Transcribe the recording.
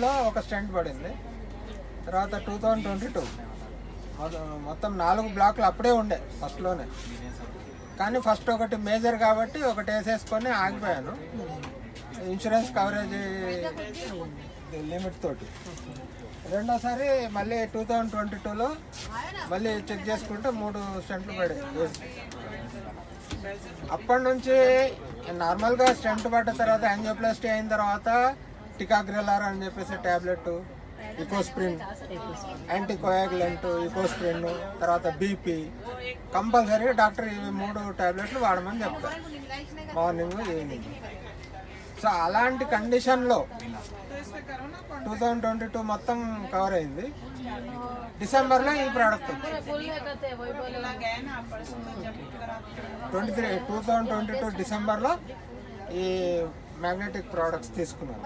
లో ఒక స్టెంట్ పడింది. తర్వాత 2022 మొత్తం 4 బ్లాక్లు అప్పుడే ఉండే ఫస్ట్లోనే. కానీ ఫస్ట్ ఒకటి మేజర్ కాబట్టి ఒకటి వేసేసుకొని ఆగిపోయాను ఇన్సూరెన్స్ కవరేజ్ లిమిట్ తోటి. రెండోసారి మళ్ళీ 2022లో మళ్ళీ చెక్ చేసుకుంటే 3 స్టెంట్లు పడాయి. అప్పటి నుంచి నార్మల్గా స్టెంట్ పడ్డ తర్వాత యాంజియోప్లాస్టీ అయిన తర్వాత టికాగ్రెలార్ అని చెప్పేసి ట్యాబ్లెట్, ఇకోస్ప్రిన్, యాంటీకోయాగులెంట్, ఇకోస్ప్రిన్, తర్వాత బీపీ కంపల్సరీగా డాక్టర్ ఇవి 3 ట్యాబ్లెట్లు వాడమని చెప్తారు మార్నింగ్ ఈవినింగ్. సో అలాంటి కండిషన్లో 2022 మొత్తం కవర్ అయింది. డిసెంబర్లో ఈ ప్రోడక్ట్ 2022 డిసెంబర్లో ఈ మ్యాగ్నెటిక్ ప్రోడక్ట్స్ తీసుకున్నాను.